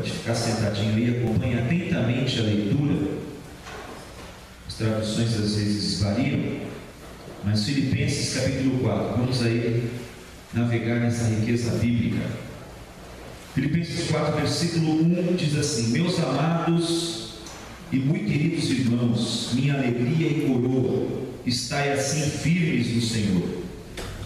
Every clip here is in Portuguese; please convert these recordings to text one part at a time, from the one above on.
pode ficar sentadinho aí, acompanhe atentamente a leitura. As traduções às vezes variam, mas Filipenses capítulo 4, vamos aí navegar nessa riqueza bíblica. Filipenses 4, versículo 1 diz assim: meus amados e muito queridos irmãos, minha alegria e coroa, estai assim firmes no Senhor.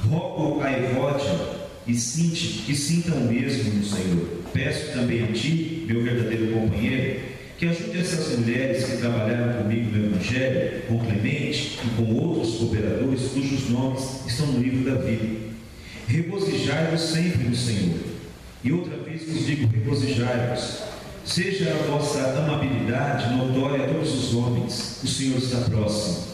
Rogo a Evódia e que sintam o mesmo no Senhor. Peço também a ti, meu verdadeiro companheiro, que ajude essas mulheres que trabalharam comigo no Evangelho, com Clemente e com outros cooperadores, cujos nomes estão no livro da vida. Regozijai-vos sempre no Senhor. E outra vez vos digo, regozijai-vos. Seja a vossa amabilidade notória a todos os homens, o Senhor está próximo.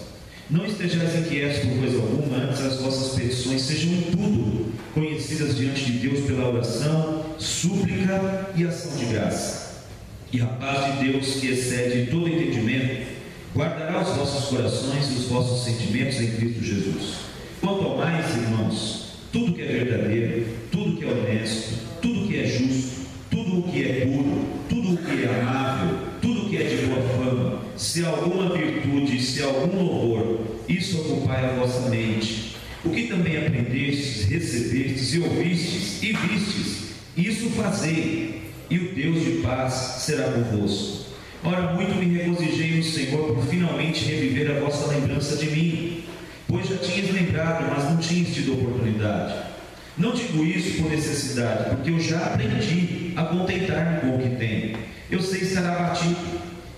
Não estejais inquietos por coisa alguma, antes as vossas petições sejam em tudo conhecidas diante de Deus pela oração, súplica e ação de graça. E a paz de Deus, que excede todo entendimento, guardará os vossos corações e os vossos sentimentos em Cristo Jesus. Quanto ao mais, irmãos, tudo que é verdadeiro, tudo que é honesto, tudo que é justo, tudo o que é puro, tudo o que é amável, tudo o que é de boa fama, se há alguma virtude, se há algum louvor, isso ocupai a vossa mente. O que também aprendestes, recebestes e ouvistes e vistes, isso fazei, e o Deus de paz será convosco. Ora, muito me regozijei no Senhor por finalmente reviver a vossa lembrança de mim, pois já tinhas lembrado, mas não tinhas tido oportunidade. Não digo isso por necessidade, porque eu já aprendi a contentar-me com o que tenho. Eu sei estar abatido,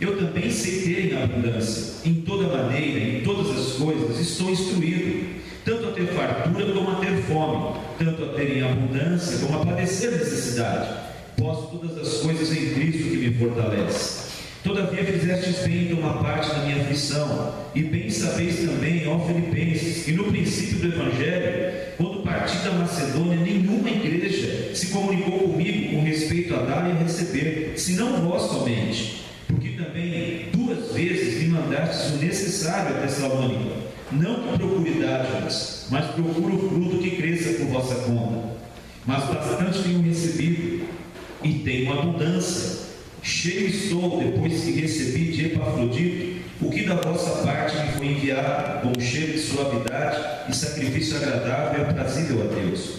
eu também sei ter em abundância. Em toda maneira, em todas as coisas, estou instruído, tanto a ter fartura como a ter fome, tanto a ter em abundância como a padecer necessidade. Posso todas as coisas em Cristo que me fortalece. Todavia fizestes bem em tomar parte da minha aflição, e bem sabeis também, ó Filipenses, que no princípio do Evangelho, quando parti da Macedônia, nenhuma igreja se comunicou comigo com respeito a dar e a receber, senão vós somente, porque também 2 vezes me mandastes o necessário a Tessalônica. Não que procure dádivas, mas procuro o fruto que cresça por vossa conta. Mas bastante tenho recebido, e tenho abundância. Cheio estou, depois que recebi de Epafrodito o que da vossa parte me foi enviado, com cheiro de suavidade e sacrifício agradável e aprazível a Deus.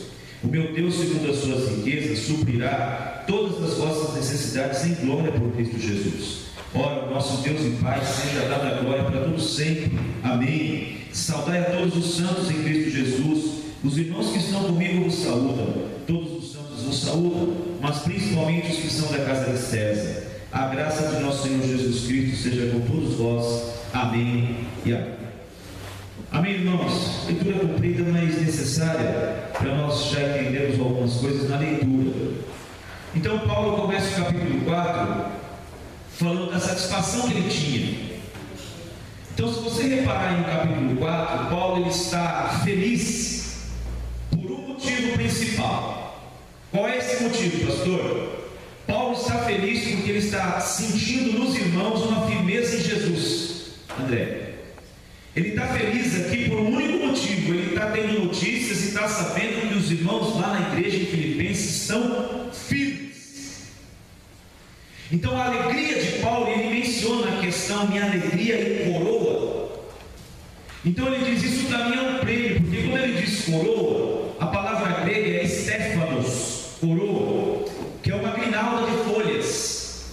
O meu Deus, segundo as suas riquezas, suprirá todas as vossas necessidades em glória por Cristo Jesus. Ora, o nosso Deus e Pai seja dada a glória para todos sempre. Amém. Saudai a todos os santos em Cristo Jesus. Os irmãos que estão comigo vos saúdam. Todos os santos vos saúdam, mas principalmente os que são da casa de César. A graça de nosso Senhor Jesus Cristo seja com todos vós. Amém e amém. Amém, irmãos. Leitura cumprida, mas necessária para nós já entendermos algumas coisas na leitura. Então Paulo começa o capítulo 4 falando da satisfação que ele tinha. Então, se você reparar no capítulo 4, Paulo ele está feliz por um motivo principal. Qual é esse motivo, pastor? Paulo está feliz porque ele está sentindo nos irmãos uma firmeza em Jesus. André, ele está feliz aqui por um único motivo. Ele está tendo notícias e está sabendo que os irmãos lá na igreja em Filipenses estão firmes. Então a alegria de Paulo, ele menciona a questão minha alegria e coroa. Então ele diz isso para mim é um prêmio, porque quando ele diz coroa, a palavra grega é Stéphanos, coroa, que é uma grinalda de folhas.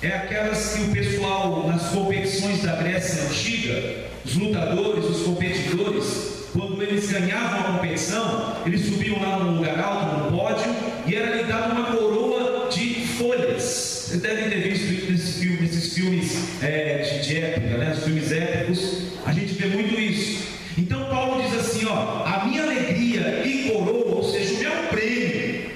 É aquelas que o pessoal nas competições da Grécia Antiga, os lutadores, os competidores, quando eles ganhavam a competição, eles subiam lá num lugar alto, num pódio, e era lhe dada uma coroa de folhas. Vocês devem ter visto nesses filmes de época, né? Os filmes épicos, a gente vê muito isso. Então Paulo diz assim, ó, a minha alegria e coroa, ou seja, o meu prêmio,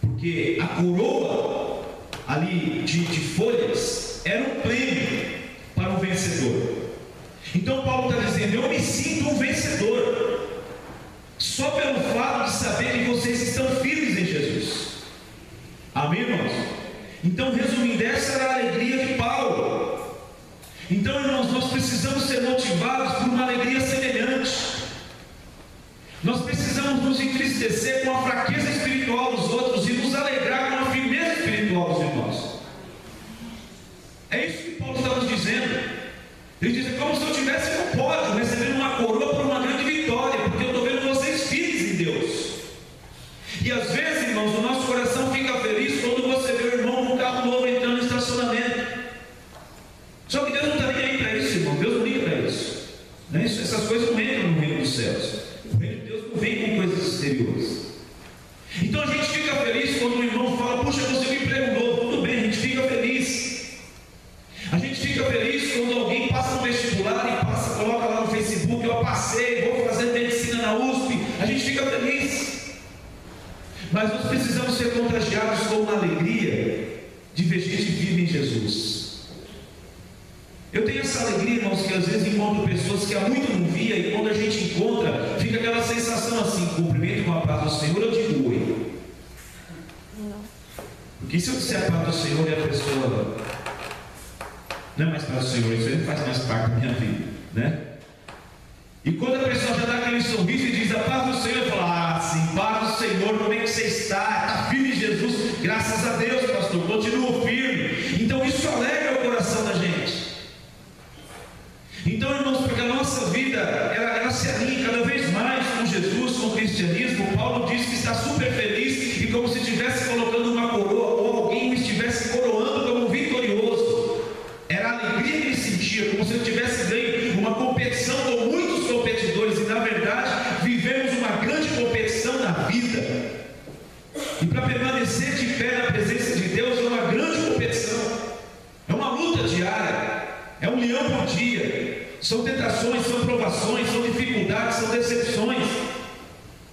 porque a coroa ali de folhas era um prêmio para o vencedor. Então Paulo está dizendo, eu me sinto um vencedor, só pelo fato de saber que vocês estão firmes em Jesus. Amém, irmãos? Então, resumindo, essa era a alegria de Paulo. Então, irmãos, nós precisamos ser motivados por uma alegria semelhante. Nós precisamos nos entristecer com a fraqueza espiritual dos outros e nos alegrar com a firmeza espiritual dos irmãos. E às vezes, irmãos, o nosso coração fica feliz quando você vê o irmão com um carro novo entrando no estacionamento. Só que Deus não está nem aí para isso, irmão. Deus não liga para isso. Não é isso. Essas coisas não entram no reino dos céus. O reino de Deus não vem com coisas exteriores. Então a gente fica feliz quando o irmão fala: puxa, consegui um emprego novo. Tudo bem, a gente fica feliz. A gente fica feliz quando alguém passa no vestibular e coloca lá no Facebook: eu passei, vou fazer medicina na USP. A gente fica feliz. Mas nós precisamos ser contagiados com uma alegria de ver gente viva em Jesus. Eu tenho essa alegria, irmãos, que às vezes encontro pessoas que há muito não via, e quando a gente encontra, fica aquela sensação assim: cumprimento com a paz do Senhor, eu digo oi. Porque se eu disser a paz do Senhor e a pessoa não é mais paz do Senhor, isso aí não faz mais parte da minha vida, né? E quando a pessoa já dá aquele sorriso e diz a paz do Senhor, eu falo: ah, sim, paz do Senhor, como é que você está? Está firme em Jesus? Graças a Deus, pastor, continuo firme. Então isso alegra o coração da gente. Então, irmãos, porque a nossa vida, ela se alinha cada vez mais com Jesus, com o cristianismo. Paulo diz que está super feliz e como se estivesse colocando uma coroa, ou alguém o estivesse coroando como vitorioso. Era a alegria que ele sentia, como se ele tivesse ganho uma competição com muitos competidores, e na verdade vivemos uma grande competição na vida. E para permanecer de pé na presença de Deus é uma grande competição, é uma luta diária, é um leão por dia. São tentações, são provações, são dificuldades, são decepções.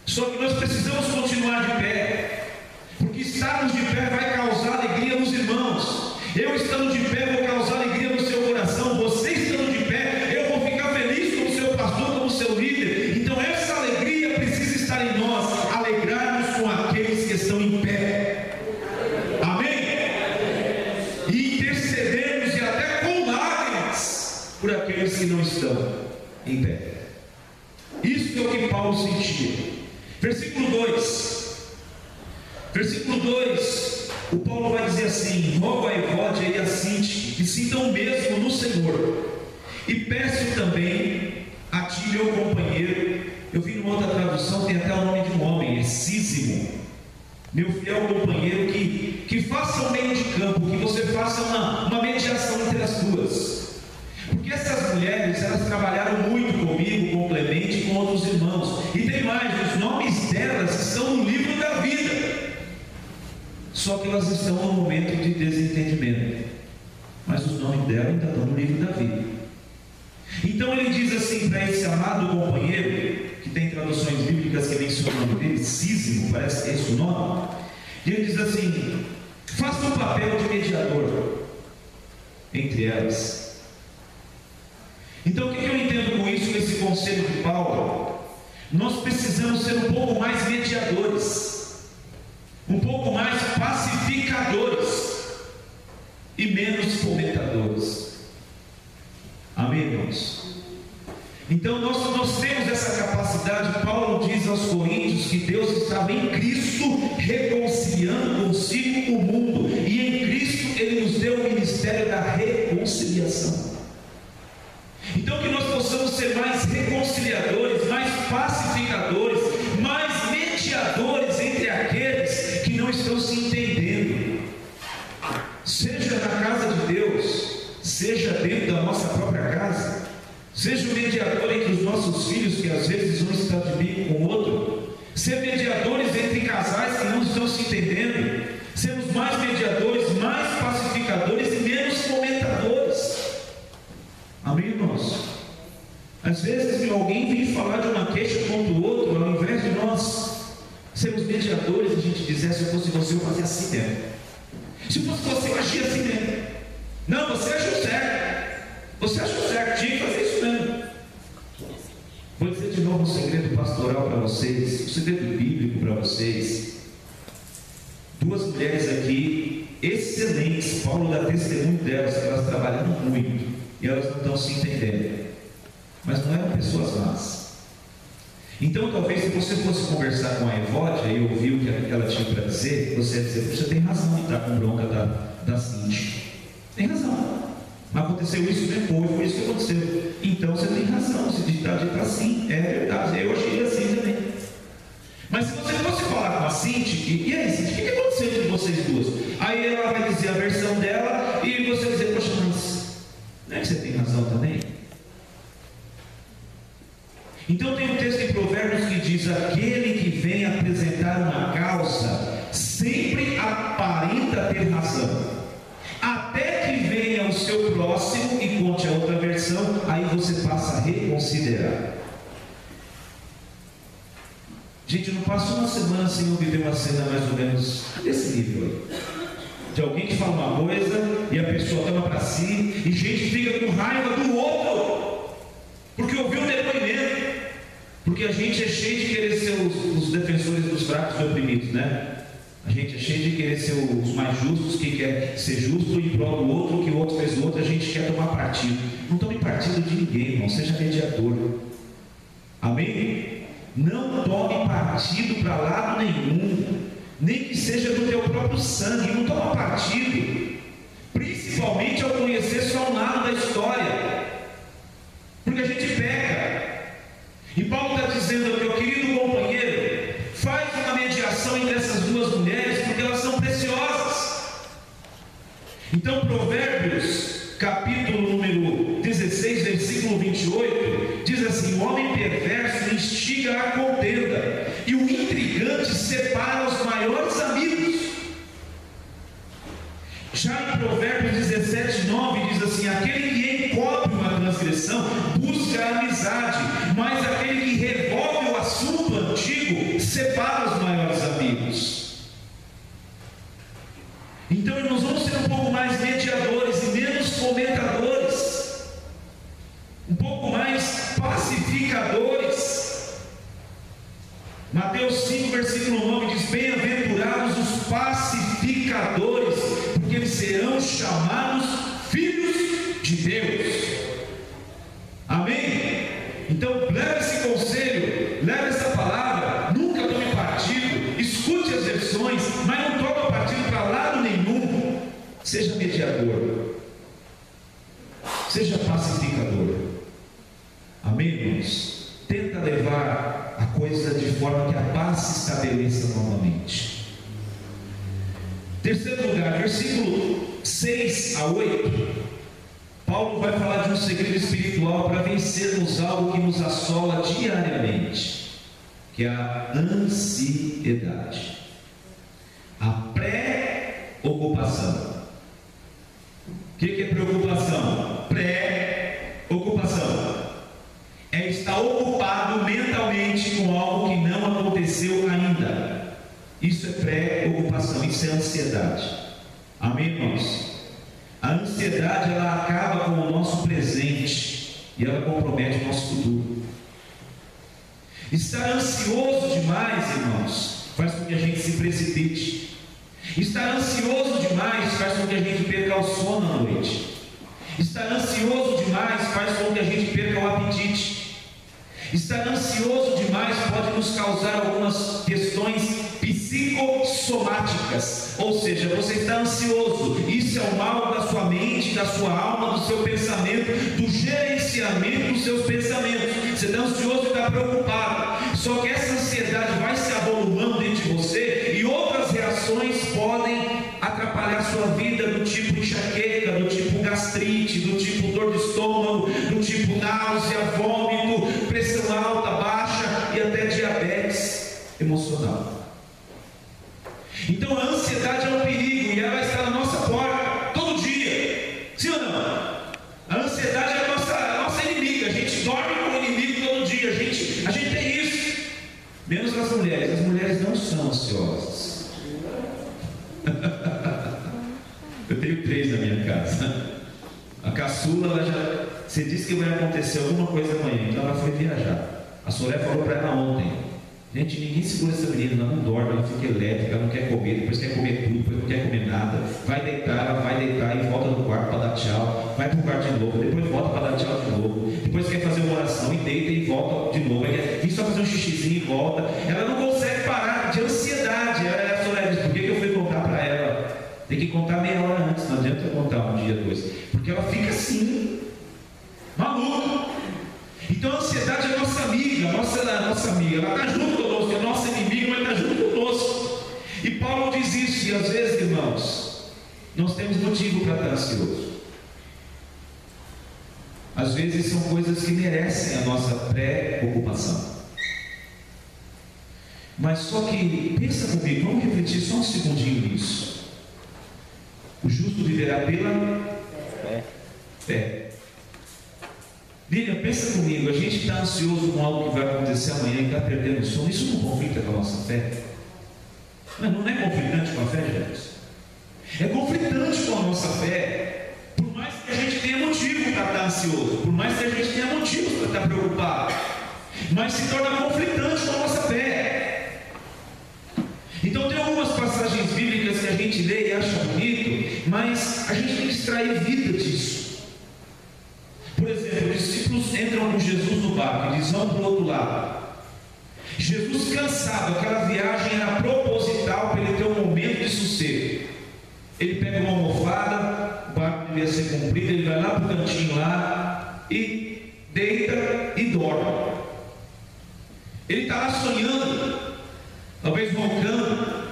Só que nós precisamos continuar de pé, porque estarmos de pé vai causar alegria nos irmãos. Eu estando de pé vou causar alegria no seu coração. Você estando de pé, eu vou ficar feliz como seu pastor, como seu líder. Então essa alegria precisa estar em nós, alegrarmos com aqueles que estão em pé. Amém? E intercedermos, e até com lágrimas, por aqueles que não estão em pé. Isso é o que Paulo sentia. Versículo 2, o Paulo vai dizer assim: rogo a Evódia e a Sintique que sintam mesmo no Senhor, e peço também a ti, meu companheiro. Eu vi numa outra tradução, tem até o nome de um homem, é Sísimo, meu fiel companheiro, que faça um meio de campo, que você faça uma mediação entre as duas. Porque essas mulheres, elas trabalharam muito comigo, com Clemente e com outros irmãos. E tem mais, os nomes delas estão no livro da vida. Só que elas estão no momento de desentendimento. Mas os nomes delas ainda estão no livro da vida. Então ele diz assim para esse amado companheiro, que tem traduções bíblicas que mencionam o nome dele, Sísimo, parece que é esse o nome. E ele diz assim: faça um papel de mediador entre elas. Então o que eu entendo com isso, com esse conselho de Paulo? Nós precisamos ser um pouco mais mediadores, um pouco mais pacificadores e menos fomentadores. Amém, irmãos? Então nós temos essa capacidade. Paulo diz aos Coríntios que Deus estava em Cristo reconciliando consigo o mundo, e em Cristo Ele nos deu o ministério da reconciliação. Então que nós possamos ser mais reconciliadores, mais pacificadores, mais mediadores entre aqueles que não estão se entendendo, seja na casa de Deus, seja dentro da nossa própria casa. Seja o mediador entre os nossos filhos, que às vezes um está de bico com o outro. Ser mediadores entre casais que não estão se entendendo. Sermos mais mediadores, mais pacificadores e menos fomentadores. Amém, irmãos? Às vezes alguém vem falar de uma queixa contra o outro, ao invés de nós sermos mediadores, a gente dizer: se eu fosse você, eu fazia assim mesmo. Se eu fosse você, eu agia assim mesmo. Não, você achou certo. Você achou certo, tinha que fazer isso mesmo. Vou dizer de novo um segredo pastoral para vocês, um segredo bíblico para vocês. Duas mulheres aqui, excelentes, Paulo dá testemunho delas, que elas trabalham muito, e elas não estão se entendendo, mas não eram pessoas más. Então talvez se você fosse conversar com a Evódia e ouvir o que ela tinha para dizer, você ia dizer: você tem razão de estar com bronca da Cintia. Tem razão. Mas aconteceu isso depois, foi isso que aconteceu. Então você tem razão, se está dito assim, é verdade, eu achei assim também. Mas se você fosse falar com a Cinti, e aí, Cinti, o que aconteceu entre vocês duas? Aí ela vai dizer a versão dela, e você vai dizer, poxa, mas não é que você tem razão também? Então tem um texto em Provérbios que diz: aquele que vem apresentar uma causa sempre aparenta ter razão, até que venha o seu próximo e conte a outra versão, aí você passa a reconsiderar. Gente, não passa uma semana sem eu viver uma cena mais ou menos desse nível aí, de alguém que fala uma coisa e a pessoa toma para si, e gente fica com raiva do outro porque ouviu um depoimento, porque a gente é cheio de querer ser os defensores dos fracos e oprimidos, né? A gente é cheio de querer ser os mais justos, que quer ser justo em prol do outro, que o outro fez o outro, a gente quer tomar partido. Não tome partido de ninguém, irmão, seja mediador. Amém? Não tome partido para lado nenhum, nem que seja do teu próprio sangue. Não toma partido, principalmente ao conhecer só um lado da história, porque a gente peca. E Paulo está dizendo aqui, meu querido companheiro, faz uma mediação entre essas duas mulheres, porque elas são preciosas. Então Provérbios, capítulo número 16, versículo 28, diz assim: o homem perverso instiga a contenda, e o intrigante separa os maiores amigos. Já em Provérbios 17, 9 diz assim: aquele que encobre uma transgressão busca a amizade, mas aquele que revolve o assunto antigo separa os maiores amigos. Então, irmãos, vamos ser um pouco mais mediadores e menos comentadores, um pouco mais pacificadores. Mateus 5, versículo 9 diz: bem-aventurados os pacificadores, porque eles serão chamados filhos de Deus. Amém? Então leve esse conselho, leve essa palavra, nunca tome partido, escute as versões, mas não tome partido para lado nenhum. Seja mediador, seja pacificador. Amém, irmãos? Tenta levar a coisa de forma que a paz se estabeleça novamente. Terceiro lugar, versículo 6 a 8, Paulo vai falar de um segredo espiritual para vencermos algo que nos assola diariamente, que é a ansiedade, a pré-ocupação. O que é preocupação? Pré-ocupação é estar ocupado mentalmente com algo que não aconteceu ainda. Isso é pré-ocupação, isso é ansiedade. Amém, irmãos? A ansiedade, ela acaba com o nosso presente e ela compromete o nosso futuro. Estar ansioso demais, irmãos, faz com que a gente se precipite. Estar ansioso demais faz com que a gente perca o sono à noite. Estar ansioso demais faz com que a gente perca o apetite. Estar ansioso demais pode nos causar algumas questões psicossomáticas, ou seja, você está ansioso, isso é o mal da sua mente, da sua alma, do seu pensamento, do gerenciamento dos seus pensamentos. Você está ansioso e está preocupado, só que essa ansiedade vai se avolumando dentro de você e outras reações podem atrapalhar a sua vida, do tipo enxaqueca, do tipo gastrite, do tipo dor de estômago, do tipo náusea, vômito, pressão alta, baixa e até diabetes emocional. Então a ansiedade é um perigo e ela vai estar na nossa porta todo dia, sim ou não? A ansiedade é a nossa inimiga, a gente dorme com o inimigo todo dia, a gente tem isso, menos as mulheres não são ansiosas. Eu tenho 3 na minha casa. A caçula, você disse que vai acontecer alguma coisa amanhã, então ela foi viajar. A Soraya falou para ela ontem: gente, ninguém segura essa menina, ela não dorme, ela fica elétrica, ela não quer comer, depois quer comer tudo, depois não quer comer nada, vai deitar, ela vai deitar e volta no quarto para dar tchau, vai para o quarto de novo, depois volta para dar tchau de novo, depois quer fazer uma oração e deita e volta de novo, aí só fazer um xixizinho e volta. Ela não consegue parar de ansiedade. A Soraya disse: por que eu fui contar para ela? Tem que contar meia hora antes, não adianta eu contar um dia, 2, porque ela fica assim, maluca. Então a ansiedade é nossa amiga, nossa amiga, ela está junto conosco, é nossa inimiga, mas está junto conosco. Infelizmente, às vezes, irmãos, nós temos motivo para estar ansioso. Às vezes são coisas que merecem a nossa preocupação. Mas só que, pensa comigo, vamos refletir só um segundinho nisso. O justo viverá pela fé. Lívia, pensa comigo, a gente está ansioso com algo que vai acontecer amanhã e está perdendo o sono. Isso não conflita com a nossa fé? Mas não é conflitante com a fé, gente? É conflitante com a nossa fé. Por mais que a gente tenha motivo para estar ansioso, por mais que a gente tenha motivos para estar preocupado, mas se torna conflitante com a nossa fé. Então tem algumas passagens bíblicas que a gente lê e acha bonito, mas a gente tem que extrair vida disso. Por exemplo, os discípulos entram com Jesus no barco e eles vão para o outro lado. Jesus, cansado, aquela viagem era proposital para ele ter um momento de sossego. Ele pega uma almofada, o barco devia ser comprido, ele vai lá para o cantinho lá e deita e dorme. Ele está lá sonhando, talvez roncando.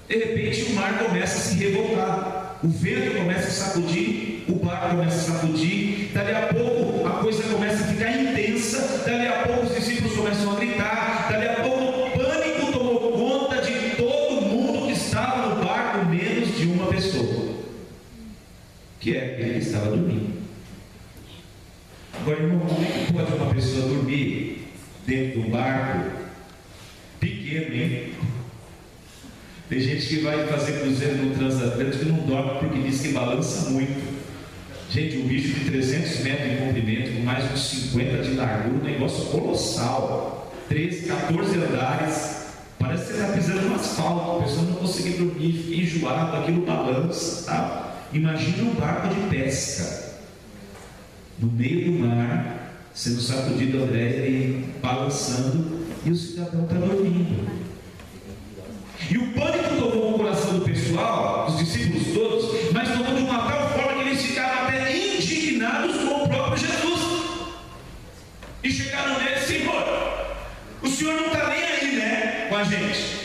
De repente o mar começa a se revoltar, o vento começa a sacudir, o barco começa a sacudir. Dali a pouco a coisa começa a ficar intensa. Dali a pouco os discípulos começam a gritar. Dali a pouco o pânico tomou conta de todo mundo que estava no barco, menos de uma pessoa, que é aquele que estava dormindo. Agora, irmão, como é que pode uma pessoa dormir dentro de um barco pequeno, hein? Tem gente que vai fazer cruzeiro no transatlântico e não dorme porque diz que balança muito. Gente, um bicho de 300 metros de comprimento, com mais de 50 de largura, um negócio colossal, 13, 14 andares, parece que você está pisando no asfalto, a pessoa não consegue dormir, fica enjoado, aquilo balança, tá? Imagina um barco de pesca, no meio do mar, sendo sacudido a André e balançando, e o cidadão está dormindo. E o pânico tomou o coração do pessoal, dos discípulos todos, mas tomou de uma tal forma que eles ficaram até indignados com o próprio Jesus. E chegaram nele: Senhor, o Senhor não está nem aí, né, com a gente.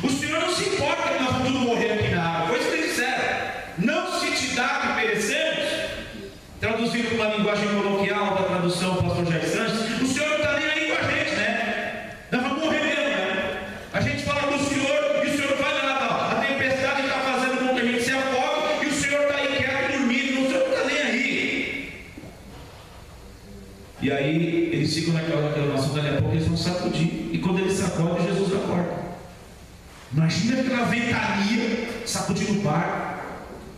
O Senhor não se importa que nós vamos tudo morrer aqui na água. Foi isso que eles disseram: não se te dá que perecemos. Traduzido para uma linguagem coloquial da tradução do pastor Jair Sanches, o Senhor não está nem aí com a gente, né? Nós vamos morrer mesmo, né? A gente fala do Senhor e o Senhor não faz nada. A tempestade está fazendo com que a gente se afogue e o Senhor está aí quieto, dormindo. O Senhor não está nem aí. E aí eles ficam naquela reclamação. Dali a pouco eles vão sacudir. E quando eles sacodem, Jesus acorda. Imagina aquela ventania sacudindo o barco,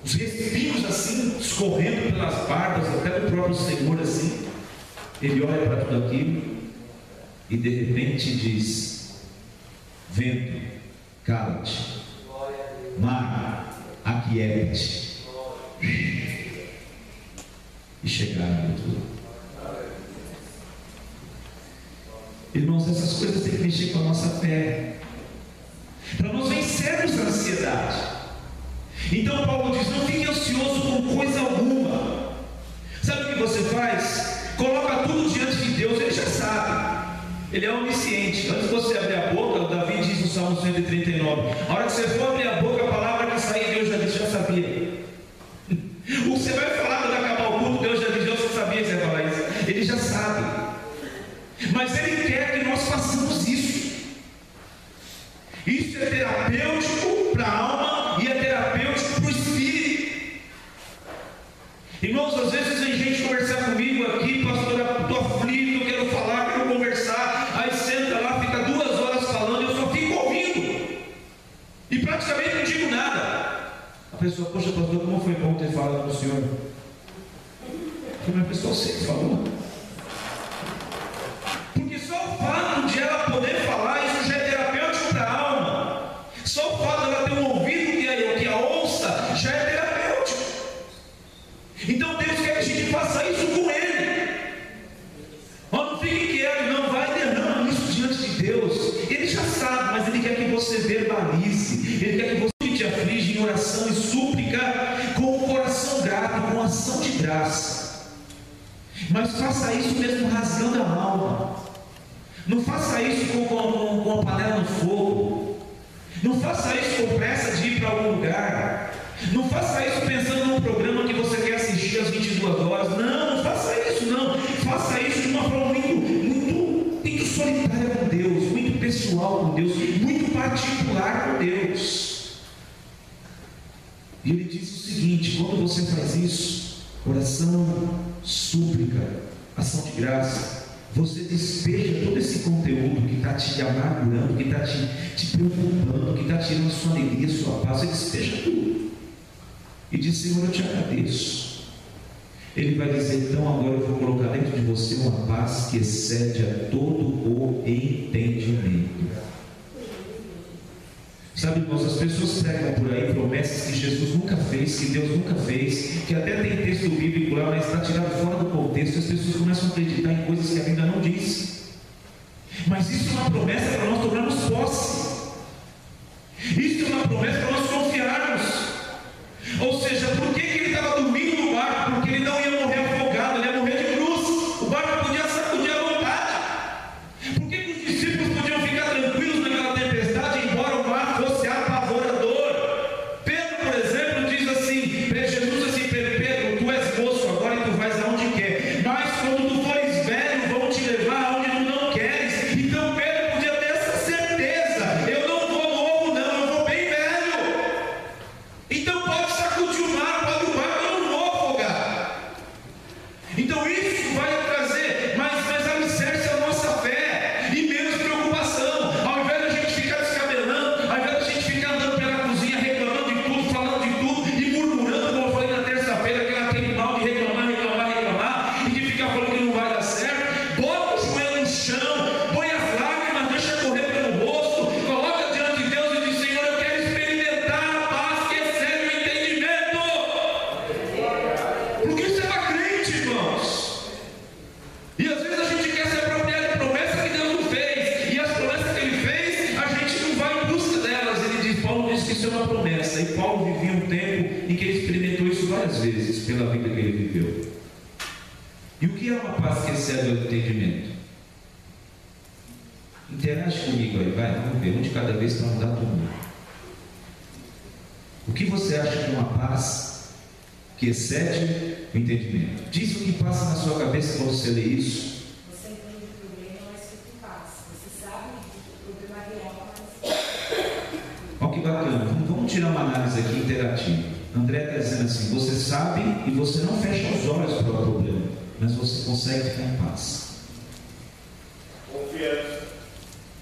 os respingos assim, escorrendo pelas barbas, até do próprio Senhor assim. Ele olha para tudo aquilo e de repente diz: vento, cala-te, mar, aquiete. E chegaram do outro lado. Irmãos, essas coisas têm que mexer com a nossa fé, para nós vencermos a ansiedade. Então Paulo diz: não fique ansioso com coisa alguma. Sabe o que você faz? Coloca tudo diante de Deus. Ele já sabe, Ele é onisciente. Antes de você abrir a boca, o Davi diz no Salmo 139: a hora que você for abrir a boca, a palavra que sair, Deus já disse, já sabia. O que você vai falar quando acabar o culto, Deus já disse, eu sabia que você ia falar isso. Ele já sabe. Mas Ele quer que nós façamos isso. Isso é terapêutico para a alma e é terapêutico para o espírito. Irmãos, às vezes vem gente conversar comigo aqui: pastor, eu estou aflito, quero falar, quero conversar. Aí senta lá, fica 2 horas falando, eu só fico ouvindo e praticamente não digo nada. A pessoa: poxa, pastor, como foi bom ter falado com o senhor. Mas a pessoa sempre falou. Porque só o fato de ela poder falar, isso já é terapêutico para a alma. Só o fato de ela ter um ouvido que a ouça, já é terapêutico. Então Deus quer que a gente faça isso com Ele. Não fique quieto, não vai derramando isso diante de Deus. Ele já sabe, mas Ele quer que você verbalize. Ele quer que você te aflige em oração e súplica, com o coração grato, com ação de graça. Mas faça isso mesmo rasgando a alma. Não faça isso com a panela no fogo. Não faça isso com pressa de ir para algum faça isso pensando num programa que você quer assistir às 22 horas. Não, não faça isso, não. Faça isso de uma forma muito solitária com Deus, muito pessoal com Deus, muito particular com Deus. E ele diz o seguinte: quando você faz isso, oração, súplica, ação de graça, você despeja todo esse conteúdo que está te amargurando, que está te preocupando, que está tirando a sua alegria, a sua paz. Você despeja tudo e diz: Senhor, eu te agradeço. Ele vai dizer: então agora eu vou colocar dentro de você uma paz que excede a todo o entendimento. Sabe, irmãos, as pessoas pregam por aí promessas que Jesus nunca fez, que Deus nunca fez, que até tem texto bíblico lá, mas está tirado fora do contexto. As pessoas começam a acreditar em coisas que a Bíblia não diz. Mas isso é uma promessa para nós tomarmos posse. Isso é uma promessa para nós confiarmos. Ou seja, por que ele estava dormindo no barco? Porque ele não ia morrer afogado, ele ia morrer de cruz. O barco podia sacudir à vontade. Por que os discípulos podiam ficar tranquilos naquela tempestade, embora o mar fosse apavorador? Pedro, por exemplo, diz assim: Jesus assim, Pedro, tu és moço agora e tu vais aonde quer, mas quando tu fores velho, vão te levar aonde tu não queres. Então Pedro podia ter essa certeza: eu não vou novo, não, eu vou bem velho. Então pode sacudir o mar, pode o barco, eu não vou afogar. Então isso vai trazer mais alicerce à nossa fé e menos preocupação. Ao invés de a gente ficar descabelando, ao invés de a gente ficar andando pela cozinha reclamando de tudo, falando de tudo e murmurando, como eu falei na terça-feira, que ela tem mal de reclamar e de ficar falando que não vai dar certo, bota o joelho no chão, põe as lágrimas, deixa correr pelo rosto, coloca diante de Deus e diz: Senhor, eu quero experimentar a paz que excede o entendimento. Porque você é crente, irmãos. E às vezes a gente quer se apropriar de promessa que Deus não fez, e as promessas que Ele fez, a gente não vai em busca delas. Paulo diz que isso é uma promessa, e Paulo vivia um tempo em que ele experimentou isso várias vezes pela vida que ele viveu. E o que é uma paz que excede o entendimento? Interage comigo aí, vai, vamos ver, um de cada vez para mudar todo mundo. O que você acha que é uma paz que excede o entendimento? Diz o que passa na sua cabeça quando você lê isso. Você entende o problema, mas fica em paz. Você sabe que o problema é real, mas... Olha que bacana, vamos tirar uma análise aqui interativa. André está dizendo assim: você sabe e você não fecha os olhos para o problema, mas você consegue ficar em paz.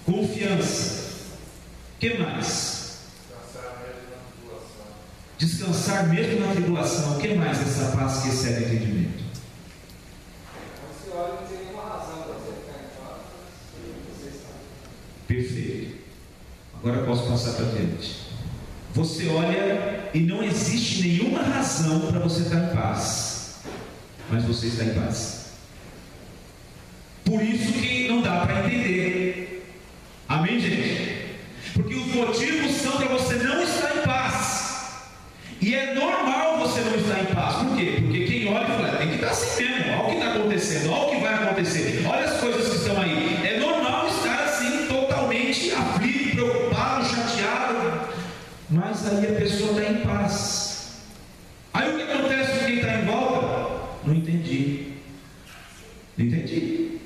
Confiança. O que mais? Descansar mesmo na tribulação. O que mais essa paz que excede o entendimento? Você olha e não tem nenhuma razão para você ficar em paz, você sabe. Perfeito. Agora posso passar para frente. Você olha e não existe nenhuma razão para você estar em paz, mas você está em paz. Por isso que não dá para entender. Amém, gente? Porque os motivos são para você não estar em paz. E é normal você não estar em paz. Por quê? Porque quem olha e fala: tem que estar assim mesmo. Olha o que está acontecendo, olha o que vai acontecer, olha as coisas que estão aí. É normal estar assim, totalmente aflito, preocupado, chateado. Mas aí a pessoa está em paz. Aí o que acontece com quem está em volta? Não entendi. Não entendi.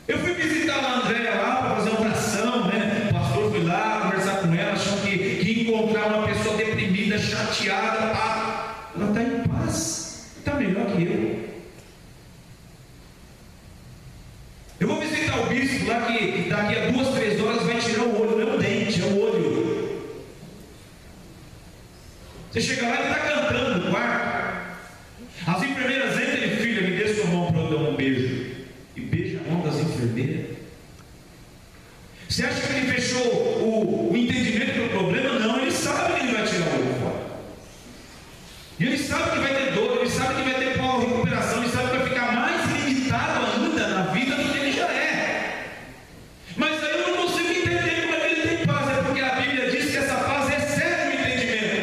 Eu fui visitar a Andréia lá para fazer uma oração, né? O pastor foi lá conversar com ela, achando que encontrar uma pessoa deprimida, chateada, ela está em paz, está melhor que eu. Eu vou visitar o bispo lá que daqui a 2, 3 horas vai tirar o olho, não é o dente, é o olho. Você chega lá e ele está cantando no quarto. As enfermeiras entram e: filha, me dê sua mão para eu dar um beijo. E beija a mão das enfermeiras. Você acha que ele fechou o entendimento do problema? Não, ele sabe que ele vai tirar o olho fora. E ele sabe que vai ter dor, ele sabe que vai ter recuperação, ele sabe que vai ficar mais limitado ainda na vida do que ele já é. Mas aí eu não consigo entender como é que ele tem paz. É porque a Bíblia diz que essa paz excede o entendimento.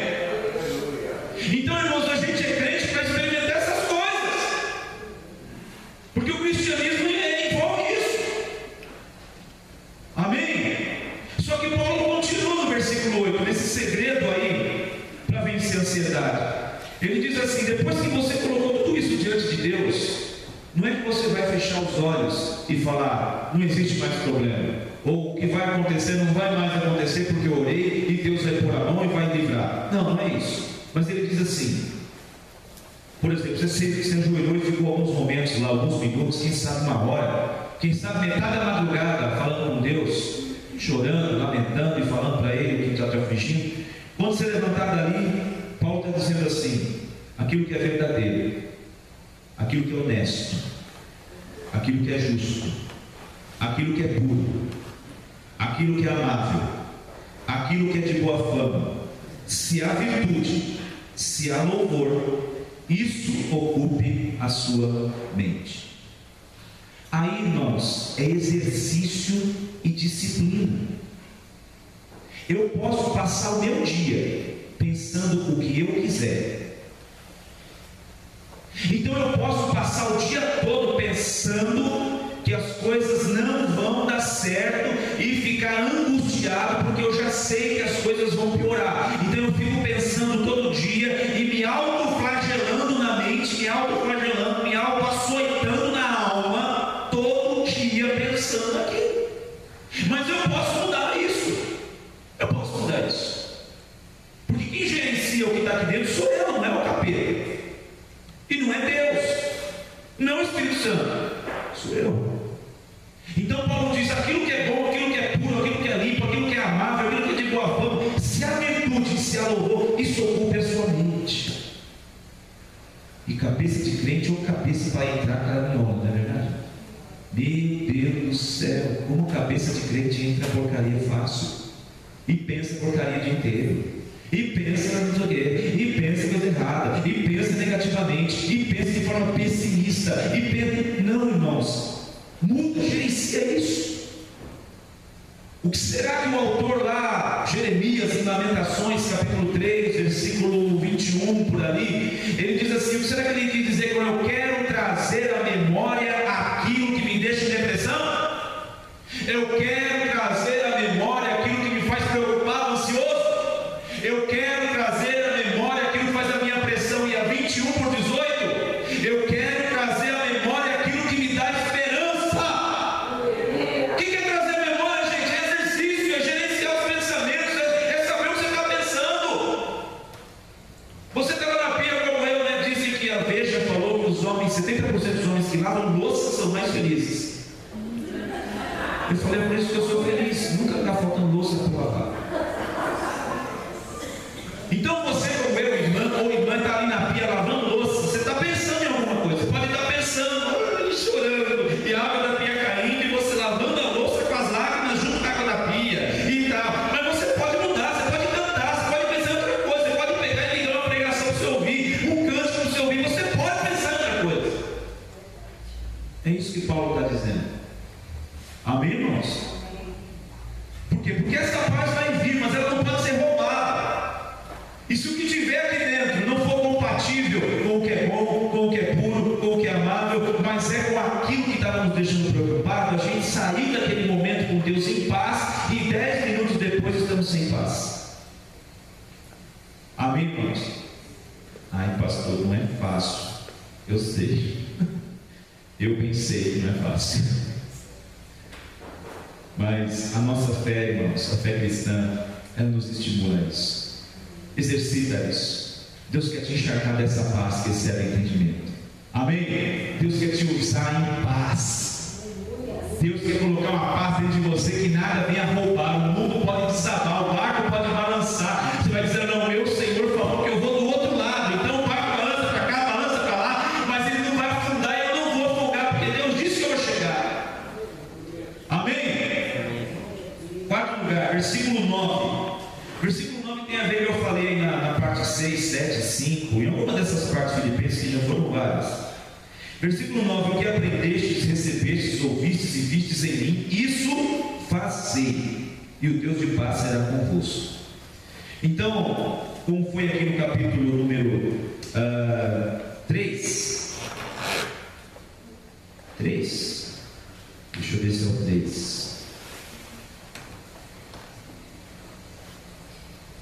Então, irmãos, a gente assim: depois que você colocou tudo isso diante de Deus, não é que você vai fechar os olhos e falar, não existe mais problema, ou o que vai acontecer não vai mais acontecer porque eu orei e Deus vai pôr a mão e vai livrar. Não, não é isso. Mas ele diz assim, por exemplo, você se ajoelhou e ficou alguns momentos lá, alguns minutos, quem sabe uma hora, quem sabe metade da madrugada, falando com Deus, chorando, lamentando e falando para Ele o que está te afligindo. Quando você levantar dali, Paulo está dizendo assim: aquilo que é verdadeiro, aquilo que é honesto, aquilo que é justo, aquilo que é puro, aquilo que é amável, aquilo que é de boa fama, se há virtude, se há louvor, isso ocupe a sua mente. Aí, irmãos, é exercício e disciplina. Eu posso passar o meu dia pensando o que eu quiser. Então eu posso passar o dia todo pensando que as coisas não vão dar certo e ficar angustiado porque eu já sei que as coisas vão piorar. Então eu fico pensando todo dia e me autoflagelando na mente, me autoflagelando, me autoaçoitando na alma, todo dia pensando naquilo. Mas eu posso mudar isso. Eu posso mudar isso. Porque quem gerencia o que está aqui dentro sou eu, não é o capeta. E não é Deus, não é o Espírito Santo, sou eu. Então Paulo diz: aquilo que é bom, aquilo que é puro, aquilo que é limpo, aquilo que é amável, aquilo que é de boa fama, se há virtude, se há louvor, isso ocupe a sua mente. E cabeça de crente ou cabeça para entrar caranhola, não é verdade? Meu Deus do céu, como cabeça de crente entra porcaria fácil e pensa porcaria o dia inteiro. E pensa não sei o quê, e pensa coisa errada, e pensa negativamente, e pensa de forma pessimista, e pensa... Não, irmãos, muda, gerencia isso. O que será que o autor lá, Jeremias, em Lamentações, capítulo 3, versículo 21, por ali, ele diz assim: o que será que ele quis dizer quando eu quero trazer à memória aquilo que me deixa em depressão? Eu quero trazer à memória aquilo que me faz preocupado, ansioso? Eu quero trazer à memória aquilo que faz a minha pressão ir a 21 por 18. Eu quero trazer à memória aquilo que me dá esperança. O que é trazer à memória, gente? É exercício, é gerenciar os pensamentos, é saber o que você está pensando. Você está lá na pia como eu, né? Disse que a Veja falou que os homens, 70% dos homens que lavam louça são mais felizes. Eu falei: é por isso que eu sou feliz, nunca está faltando louça para lavar. Então você, como eu, irmã ou irmã, está ali na pia lavando louça, você está pensando em alguma coisa, pode estar pensando, chorando, e a água da pia caindo, e você lavando a louça com as lágrimas junto com a água da pia, e tal. Mas você pode mudar, você pode cantar, você pode pensar em outra coisa, você pode pegar e ligar uma pregação para você ouvir, um cântico para você ouvir, você pode pensar em outra coisa. É isso que Paulo está dizendo. Amém, irmãos? Por quê? Porque essa paz vai vir, mas ela não pode ser roubada. E se o que tiver aqui dentro não for compatível com o que é bom, com o que é puro, com o que é amável, mas é com aquilo que estava nos deixando preocupados, a gente sair daquele momento com Deus em paz e 10 minutos depois estamos sem paz. Amém, irmãos? Ai, pastor, não é fácil. Eu sei. Eu pensei que não é fácil. Mas a nossa fé, irmãos, a fé cristã, ela nos estimula a isso. Exercita isso. Deus quer te encharcar dessa paz que excede entendimento. Amém? Deus quer te usar em paz. Deus quer colocar uma paz dentro de você que nada venha roubar. O mundo pode desabar, o barco pode balançar. Você vai dizer: não, meu Senhor falou que eu vou do outro lado. Então o barco balança para cá, balança para lá, mas ele não vai afundar e eu não vou afundar, porque Deus disse que eu vou chegar. Amém? Quarto lugar, versículo 9. Versículo 9 tem a ver, eu falei na parte 6, 7, 5, em alguma dessas partes filipenses que já foram várias. Versículo 9: o que aprendestes, recebestes, ouvistes e vistes em mim, isso fazei, e o Deus de paz será convosco. Então, como foi aqui no capítulo número 3, deixa eu ver se é o 3.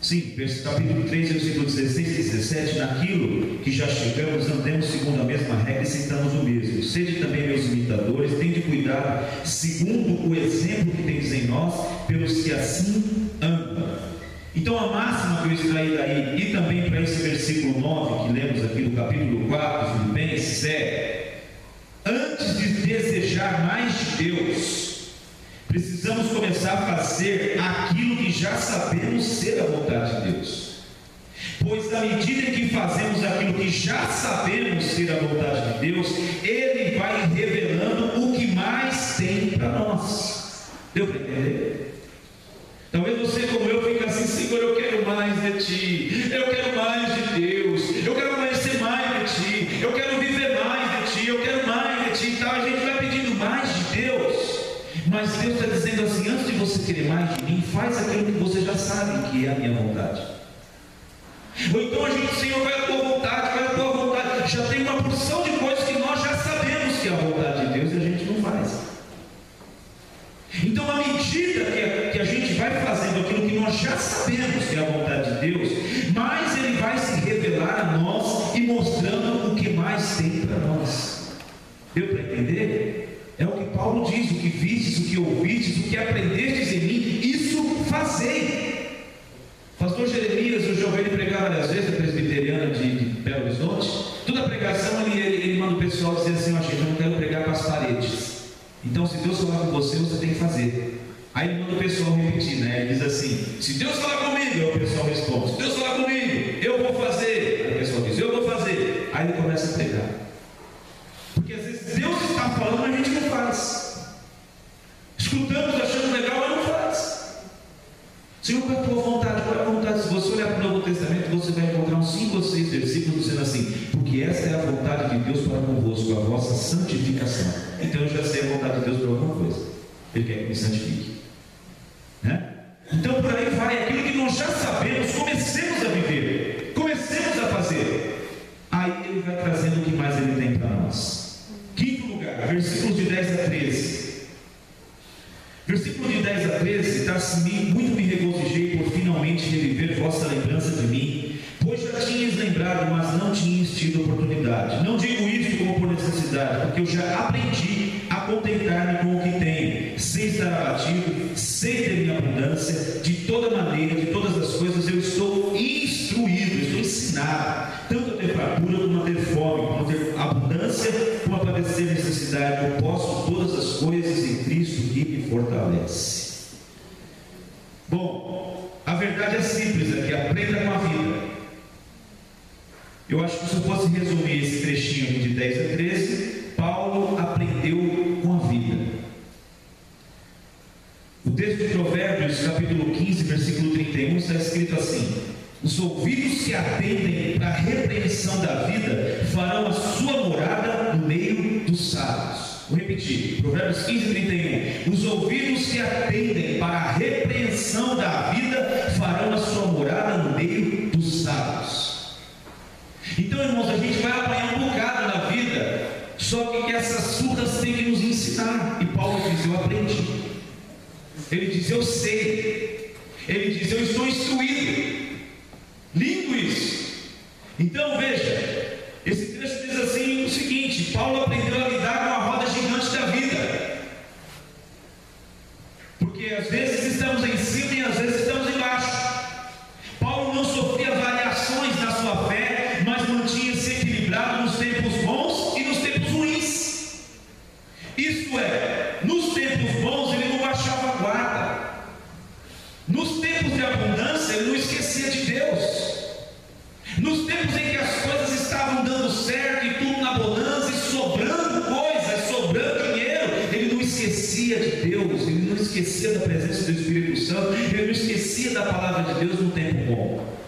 Sim, capítulo 3, versículo 16 e 17: naquilo que já chegamos, andemos segundo a mesma regra e sintamos o mesmo. Sede também meus imitadores, tende cuidado, segundo o exemplo que tendes em nós, pelos que assim andam. Então a máxima que eu extraí daí, e também para esse versículo 9, que lemos aqui do capítulo 4, Filipenses, é: antes de desejar mais de Deus, precisamos começar a fazer aquilo que já sabemos ser a vontade de Deus. Pois na medida em que fazemos aquilo que já sabemos ser a vontade de Deus, Ele vai revelando o que mais tem para nós. Deu para entender? Talvez você, como eu, fique assim: Senhor, eu quero mais de Ti, eu quero mais de Deus, eu quero conhecer mais de Ti, eu quero viver mais de Ti, eu quero mais de Ti e tal. A gente vai pedindo mais de Deus. Mas Deus está dizendo assim: antes de você querer mais de mim, faz aquilo que você já sabe que é a minha vontade. Ou então a gente: Senhor, vai a tua vontade, vai a tua vontade. Já tem uma porção de coisas que nós já sabemos que é a vontade de Deus e a gente não faz. Então, à medida que a gente vai fazendo aquilo que nós já sabemos que é a vontade de Deus, mais Ele vai se revelar a nós e mostrando o que mais tem para nós. Deu para entender? É o que Paulo diz: o que vistes, o que ouvistes, o que aprendestes em mim, isso fazei. Pastor Jeremias, eu já ouvi ele pregar várias vezes, a presbiteriana de Belo Horizonte. Toda a pregação ele manda o pessoal dizer assim: ó, gente, eu não quero pregar para as paredes. Então, se Deus falar com você, você tem que fazer. Aí ele manda o pessoal repetir, né? Ele diz assim: se Deus falar comigo, aí o pessoal responde: se Deus falar comigo, eu vou fazer. Aí o pessoal diz: eu vou fazer. Aí ele começa a pregar. Porque às vezes Deus está falando, a gente não faz. Escutamos achando legal, mas não faz. Senhor, qual é a tua vontade? Qual é a vontade? Se você olhar para o Novo Testamento, você vai encontrar uns 5 ou 6 versículos dizendo assim: porque esta é a vontade de Deus para convosco, a vossa santificação. Então eu já sei a vontade de Deus para alguma coisa. Ele quer que me santifique, né? Então por aí vai, aquilo que nós já sabemos, comecemos a viver, comecemos a fazer. Aí Ele vai trazendo o que mais Ele tem para nós. Quinto lugar, versículos de 10 a 13. Versículo de 10 a 13 está assim: muito me regozijei por finalmente reviver vossa lembrança de mim, pois já tinhas lembrado, mas não tinhas tido oportunidade. Não digo isto como por necessidade, porque eu já aprendi a contentar-me com o que tenho, sem estar abatido, sem ter minha abundância. De toda maneira, de todas as coisas, eu estou instruído, estou ensinado, tanto a ter fartura como a ter fome, como a ter abundância, como a padecer necessidade. Eu posso todas as coisas em Cristo que me fortalece. Bom, a verdade é simples aqui: aprenda com a vida. Eu acho que se eu fosse resumir esse trechinho aqui de 10 a 13, Paulo aprendeu com a vida. O texto de Provérbios, capítulo 15, versículo 31, está escrito assim: os ouvidos que atendem para a repreensão da vida farão a sua morada no meio dos sábios. Vou repetir, Provérbios 15, 31. Os ouvidos que atendem para a repreensão da vida farão a sua morada no meio dos sábios. Então, irmãos, a gente vai apanhar um bocado na vida, só que essas surras têm que nos ensinar. E Paulo diz: eu aprendi. Ele diz: eu sei. Ele diz: eu estou instruído. Lindo isso. Então veja, esse texto diz assim o seguinte: Paulo aprendeu a lidar com a roda gigante da vida, porque às vezes estamos em cima e às vezes estamos embaixo. Paulo não sofria variações na sua fé, mas mantinha-se equilibrado nos tempos bons e nos tempos ruins. Isto é, nos tempos bons ele não baixava a guarda, nos tempos de abundância ele não esquecia de Deus, nos tempos em que as coisas estavam dando certo e tudo na bonança e sobrando coisas, sobrando dinheiro, ele não esquecia de Deus, ele não esquecia da presença do Espírito Santo, ele não esquecia da palavra de Deus no tempo bom.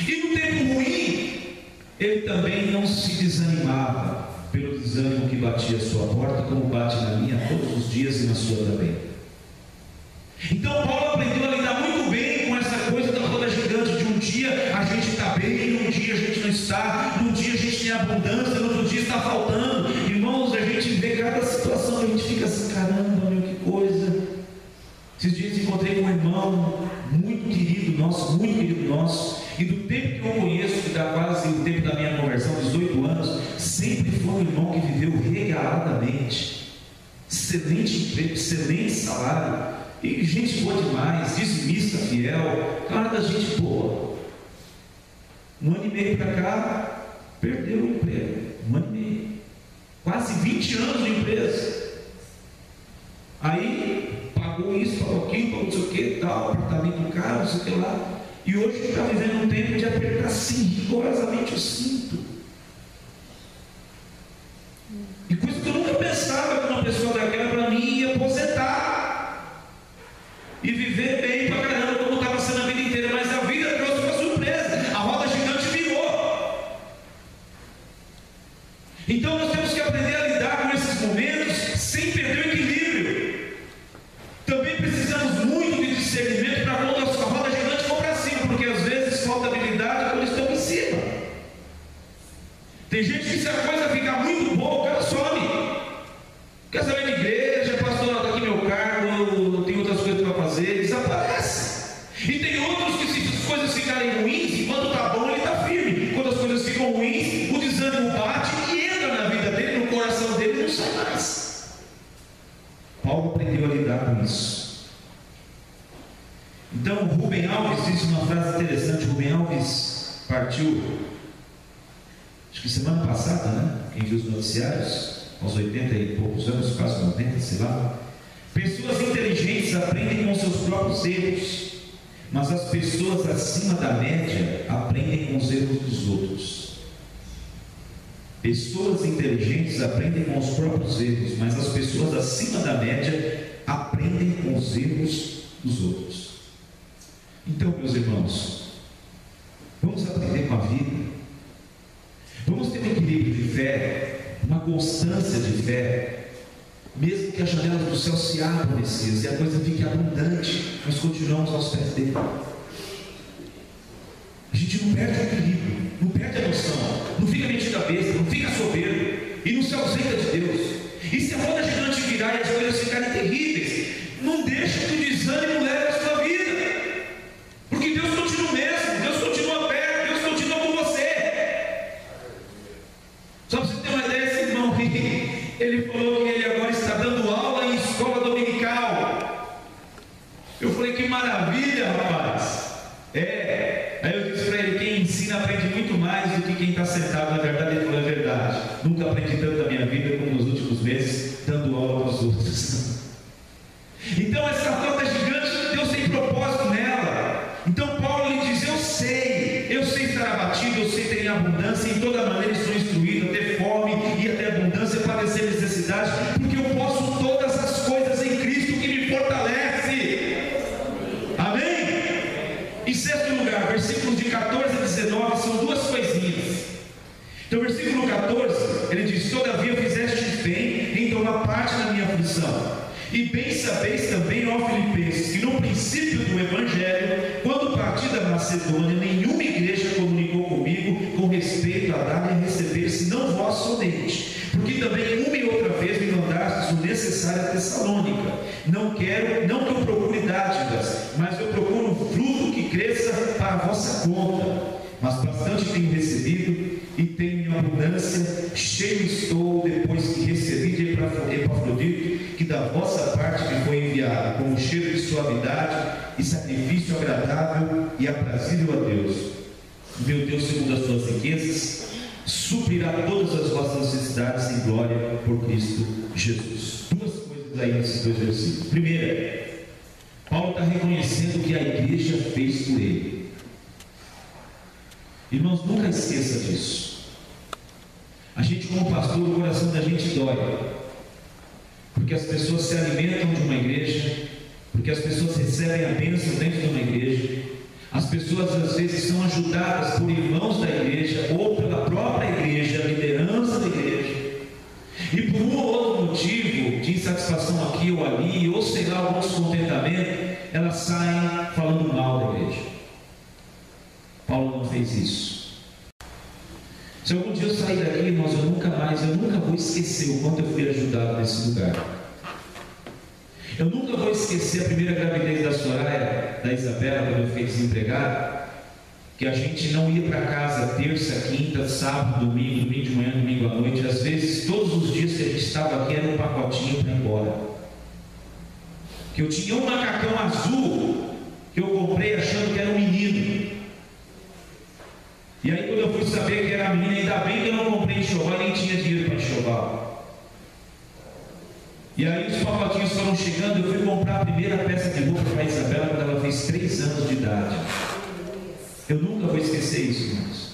E no tempo ruim, ele também não se desanimava pelo desânimo que batia a sua porta, como bate na minha todos os dias e na sua também. Então Paulo aprendeu a lidar muito bem com essa coisa da roda gigante, de um dia a gente está bem, num dia a gente não está, num dia a gente tem abundância, no outro dia está faltando. Irmãos, a gente vê cada situação, a gente fica assim: caramba, meu, que coisa. Esses dias encontrei com um irmão muito querido nosso, muito querido nosso, e do tempo que eu conheço, que dá quase o tempo da minha conversão, 18 anos, sempre foi um irmão que viveu regaladamente, excelente emprego, excelente salário, e gente boa demais, dizimista fiel, cara da gente boa. 1 ano e meio para cá, perdeu o emprego, 1 ano e meio, quase 20 anos de empresa. Aí pagou isso, pagou aquilo, pagou não sei o que, tal, apartamento caro, não sei o que lá. E hoje está vivendo um tempo de apertar assim, rigorosamente o cinto. E coisa que eu nunca pensava que uma pessoa daquela para mim ia aposentar e viver bem pra caramba, como estava sendo a vida inteira, mas a vida trouxe uma surpresa, a roda gigante virou. Então nós temos que aprender a lidar com esses momentos sem perder o equilíbrio. Também precisamos muito de discernimento para quando a roda gigante for para cima, porque às vezes falta habilidade quando estamos em cima. Tem gente que se a coisa ficar muito boa, o cara some. Quer saber de igreja, pastor, está aqui meu cargo, tem outras coisas para fazer, desaparece. E tem outros que, se as coisas ficarem ruins, enquanto está bom ele está firme. Quando as coisas ficam ruins, o desânimo bate e entra na vida dele, no coração dele, e não sai mais. Paulo aprendeu a lidar com isso. Então Rubem Alves disse uma frase interessante. Rubem Alves partiu, acho que semana passada, né? Quem viu os noticiários, aos 80 e poucos anos, quase 90, sei lá. Pessoas inteligentes aprendem com seus próprios erros, mas as pessoas acima da média aprendem com os erros dos outros. Pessoas inteligentes aprendem com os próprios erros, mas as pessoas acima da média aprendem com os erros dos outros. Então, meus irmãos, vamos aprender com a vida. Vamos ter um equilíbrio de fé, uma constância de fé, mesmo que as janelas do céu se abram, Messias, e a coisa fique abundante, nós continuamos aos pés dele. A gente não perde o equilíbrio, não perde a noção, não fica metido a besta, não fica soberbo, e não se ausenta de Deus. E se a roda gigante virar e as coisas ficarem terríveis, não deixa que o desânimo leve a sua vida, porque Deus continua o mesmo, Deus continua perto, Deus continua com você. Só para você ter uma ideia, esse irmão aqui, ele falou que ele agora está dando aula em escola dominical. Eu falei, que maravilha, rapaz. Aí eu disse para ele, quem ensina aprende muito mais do que quem está sentado. Na verdade, ele falou, é verdade. Nunca aprendi tanto na minha vida como nos últimos meses, dando aula para os outros. Então essa roda gigante, Deus tem propósito nela. Então Paulo lhe diz, eu sei estar abatido, eu sei ter abundância, em toda maneira estou instruído a ter fome e a ter abundância, padecer necessidade, porque eu posso todas as coisas em Cristo que me fortalece. Amém? Em sexto lugar, versículos de 14 a 19 são duas coisinhas. Então versículo 14, ele diz, todavia fizeste bem em tomar parte na minha aflição. E bem sabeis também, ó Filipenses, que no princípio do Evangelho, quando parti da Macedônia, nenhuma igreja comunicou comigo com respeito a dar e a receber, senão vós somente. Porque também uma e outra vez me mandastes o necessário a Tessalônica. Não que eu procure dádivas, mas eu procuro um fruto que cresça para a vossa conta. Mas bastante tenho recebido e tenho em abundância, cheio estou depois que recebi de Epafrodito, que da vossa parte me foi enviado, como cheiro de suavidade e sacrifício agradável e aprazível a Deus. Meu Deus, segundo as suas riquezas, suprirá todas as vossas necessidades em glória por Cristo Jesus. Duas coisas aí nesses dois versículos. Primeira, Paulo está reconhecendo o que a igreja fez por ele. Irmãos, nunca esqueça disso. A gente, como pastor, o coração da gente dói, porque as pessoas se alimentam de uma igreja, porque as pessoas recebem a bênção dentro de uma igreja, as pessoas às vezes são ajudadas por irmãos da igreja ou pela própria igreja, a liderança da igreja, e por um ou outro motivo de insatisfação aqui ou ali, ou sei lá, algum descontentamento, elas saem falando mal da igreja. Paulo não fez isso. Se algum dia eu sair daqui, irmãos, eu nunca vou esquecer o quanto eu fui ajudado nesse lugar. Eu nunca vou esquecer a primeira gravidez da Soraya, da Isabela, quando eu fiquei desempregado, que a gente não ia para casa terça, quinta, sábado, domingo de manhã, domingo à noite. Às vezes, todos os dias que a gente estava aqui era um pacotinho para ir embora. Que eu tinha um macacão azul que eu comprei achando que era um menino. E aí, quando eu fui saber que era a menina, ainda bem que eu não comprei enxoval, nem tinha dinheiro para enxoval. E aí os pacotinhos foram chegando, eu fui comprar a primeira peça de roupa para a Isabela quando ela fez 3 anos de idade. Eu nunca vou esquecer isso, irmãos.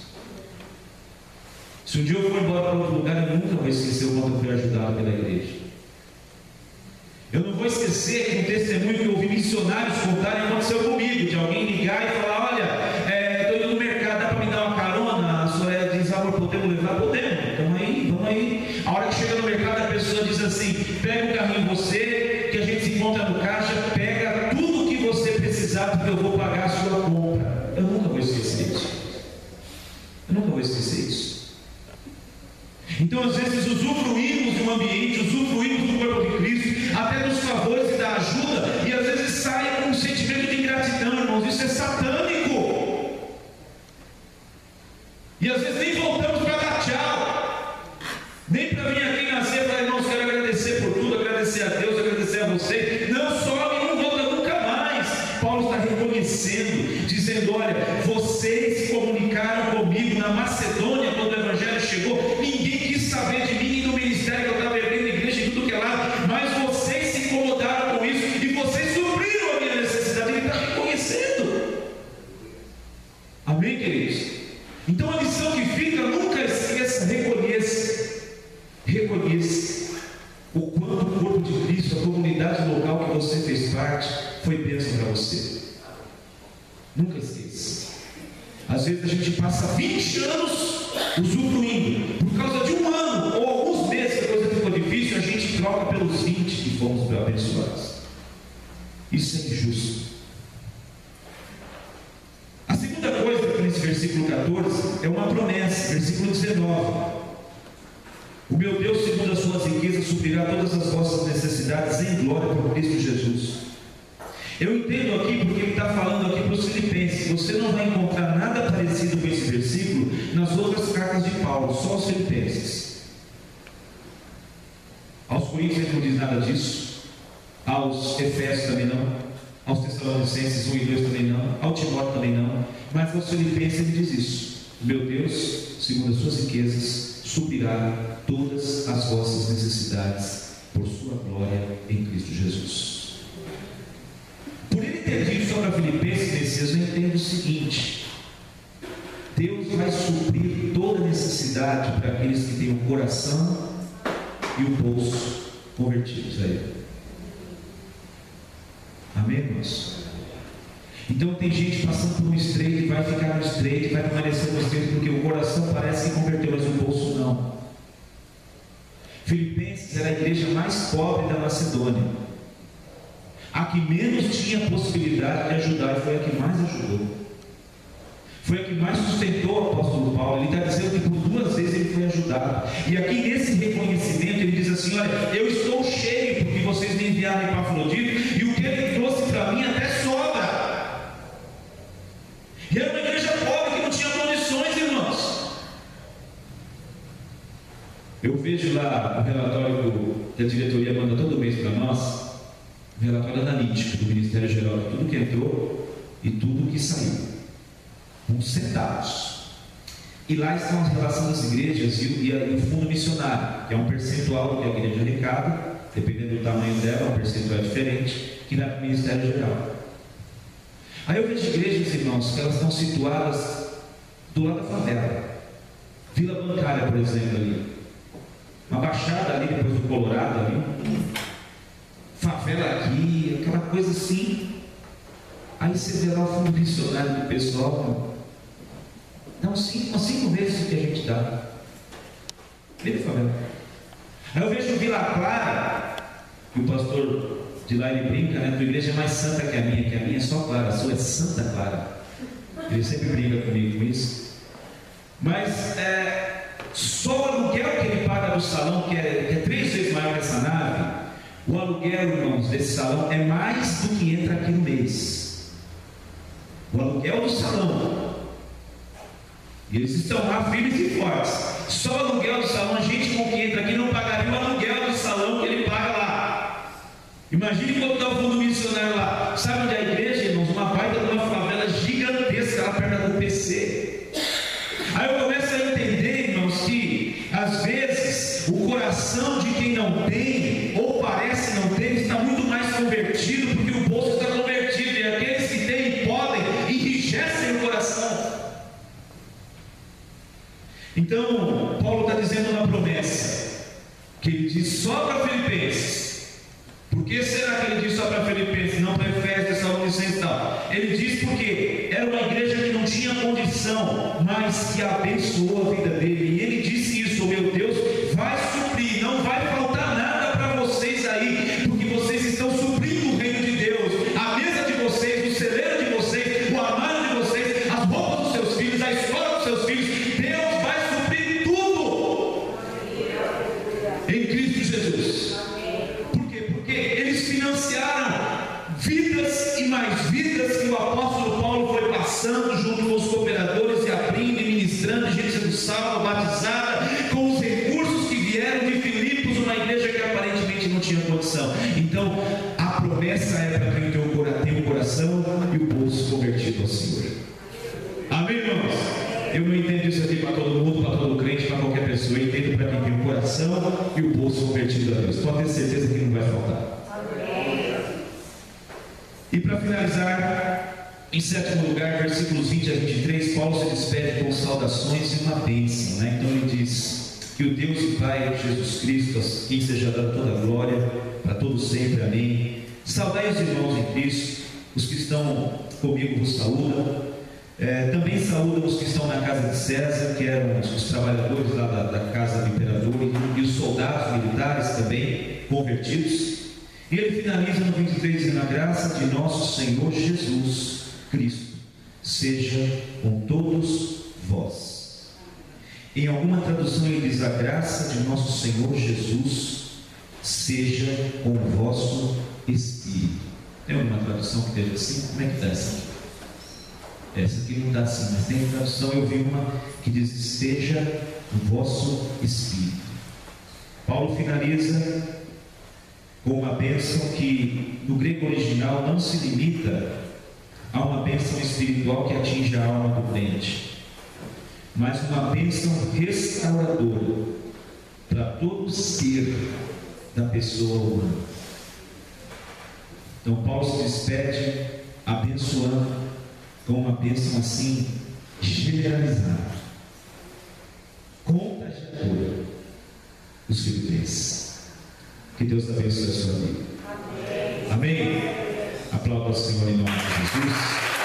Se um dia eu for embora para outro lugar, eu nunca vou esquecer o quanto eu fui ajudado pela igreja. Eu não vou esquecer que um testemunho que eu ouvi missionários contarem aconteceu comigo, de alguém ligar e falar: olha, estou indo no mercado, dá para me dar uma carona? A Soraya diz: amor, podemos levar? Podemos, vamos aí. A hora que chega no mercado, a pessoa diz assim: pega o carrinho você, que a gente se encontra no caixa, pega tudo o que você precisar, porque eu vou pagar a sua compra. Eu nunca vou esquecer isso. Eu nunca vou esquecer isso. Então, às vezes, usufruímos do ambiente, usufruímos do corpo de Cristo, até dos favores e da ajuda, e às vezes sai com um sentimento de ingratidão, irmãos. Isso é satânico. E às vezes nem voltamos para dar tchau, nem para vir aqui nascer e falar: irmãos, quero agradecer por tudo, agradecer a Deus, agradecer a você. Não sobe e não volta nunca mais. Paulo está reconhecendo, dizendo: olha, vocês se comunicaram comigo na Macedônia quando o Evangelho chegou. Ninguém quis saber de mim, nem do ministério que eu estava erguendo na igreja, em tudo que é lado, mas vocês se incomodaram com isso e vocês supriram a minha necessidade. Ele está reconhecendo. Amém, queridos? Então a lição que fica: nunca esqueça, reconheça o quanto o corpo de Cristo, a comunidade local que você fez parte, foi bênção para você. Nunca esqueça. Às vezes a gente passa 20 anos usufruindo, por causa de 1 ano ou alguns meses, a coisa ficou difícil, a gente troca pelos 20 que fomos abençoados. Isso é injusto. A segunda coisa, nesse versículo 14, é uma promessa. Versículo 19: o meu Deus, segundo as suas riquezas, suprirá todas as vossas necessidades em glória por Cristo Jesus. Eu entendo aqui, porque ele está falando aqui para os filipenses. Você não vai encontrar nada parecido com esse versículo nas outras cartas de Paulo, só os filipenses. Aos Coríntios ele não diz nada disso, aos Efésios também não, aos Tessalonicenses 1 e 2 também não, ao Timóteo também não, mas aos filipenses ele diz isso: meu Deus, segundo as suas riquezas, suprirá todas as vossas necessidades por sua glória em Cristo Jesus. Por ele ter dito sobre a Filipenses, eu entendo o seguinte: Deus vai suprir toda necessidade para aqueles que têm o coração e o bolso convertidos a Ele. Amém, irmãos? Então tem gente passando por um estreito e vai ficar no estreito, e vai permanecer no estreito porque o coração parece que converteu, mas o bolso não. Filipenses era a igreja mais pobre da Macedônia, a que menos tinha possibilidade de ajudar, e foi a que mais ajudou, foi a que mais sustentou o apóstolo Paulo. Ele está dizendo que por 2 vezes ele foi ajudado, e aqui nesse reconhecimento ele diz assim: olha, eu estou cheio porque vocês me enviaram Epafrodito, e o que ele trouxe para mim até sobra. E era uma igreja pobre que não tinha condições, irmãos. Eu vejo lá o relatório que a diretoria manda todo mês para nós, um relatório analítico do Ministério Geral, de tudo que entrou e tudo que saiu, com centavos. E lá estão as relações das igrejas e o fundo missionário, que é um percentual do que a igreja arrecada, dependendo do tamanho dela, um percentual diferente, que vai para o Ministério Geral. Aí eu vejo igrejas, irmãos, que elas estão situadas do lado da favela. Vila Bancária, por exemplo, ali. Uma baixada ali, depois do Colorado ali. Favela aqui, aquela coisa assim. Aí você vê lá o fundo missionário do pessoal. Dá umas 5 vezes o que a gente dá. Vira favela. Aí eu vejo Vila Clara, que o pastor de lá ele brinca, né? A tua igreja é mais santa que a minha é só Clara, a sua é Santa Clara. Ele sempre brinca comigo com isso. Mas só o aluguel que ele paga do salão, que é 3 vezes maior que essa nave, O aluguel, irmãos, desse salão é mais do que entra aqui no mês. O aluguel do salão. E eles estão lá firmes e fortes. Só o aluguel do salão, a gente com que entra aqui não pagaria o aluguel do salão que ele paga lá. Imagine quanto está o fundo missionário lá. Sabe onde é a igreja, irmãos? Uma baita de uma favela gigantesca lá perto do PC. Aí eu começo a entender, irmãos, que às vezes o coração de quem não tem, ou parece não ter, está muito mais convertido, porque o bolso está convertido, e aqueles que têm e podem enrijecem o coração. Então, Paulo está dizendo uma promessa, que ele diz só para Filipenses. Por que será que ele diz só para Filipenses, não para Efésios, Tessalonicenses e tal? Ele diz porque era uma igreja que não tinha condição, mas que abençoou a vida dele. E ele disse isso: meu Deus vai suprir, não vai faltar nada para vocês aí, porque vocês estão suprindo o reino de Deus, a mesa de vocês, o celeiro de vocês, o armário de vocês, as roupas dos seus filhos, a escola dos seus filhos. Deus vai suprir tudo em Cristo Jesus. Por quê? Porque eles financiaram vidas e mais vidas que o apóstolo Paulo foi passando junto com os cooperadores e abrindo e ministrando, gente sendo salva, batizada, com os recursos que vieram de Filipos, uma igreja que aparentemente não tinha condição. Então a promessa é para quem tem o coração e o bolso convertido ao Senhor. Amém, irmãos? Eu não entendo isso aqui para todo mundo, para todo crente, para qualquer pessoa. Eu entendo para quem tem o coração e o bolso convertido a Deus. Pode ter certeza que não vai faltar. E para finalizar, em sétimo lugar, versículos 20 a 23, Paulo se despede com saudações e uma bênção, né? Então ele diz que o Deus e Pai de Jesus Cristo, a quem seja dada toda a glória, para todos sempre, amém. Saudai os irmãos em Cristo, os que estão comigo vos saúdam. Também saúdam os que estão na casa de César, que eram os trabalhadores lá da casa do imperador, e os soldados militares também convertidos. E ele finaliza no 23 dizendo: a graça de nosso Senhor Jesus Cristo seja com todos vós. Em alguma tradução ele diz: a graça de nosso Senhor Jesus seja com o vosso espírito. Tem alguma tradução que esteja assim? Como é que está essa? Essa aqui não está assim, mas tem tradução, eu vi uma que diz: seja o vosso espírito. Paulo finaliza com uma bênção que no grego original não se limita a uma bênção espiritual que atinge a alma do crente, mas uma bênção restauradora para todo o ser da pessoa humana. Então Paulo se despede abençoando com uma bênção assim generalizada, contagiadora os filipenses. Que Deus abençoe a sua vida. Amém. Aplauda ao Senhor em nome de Jesus.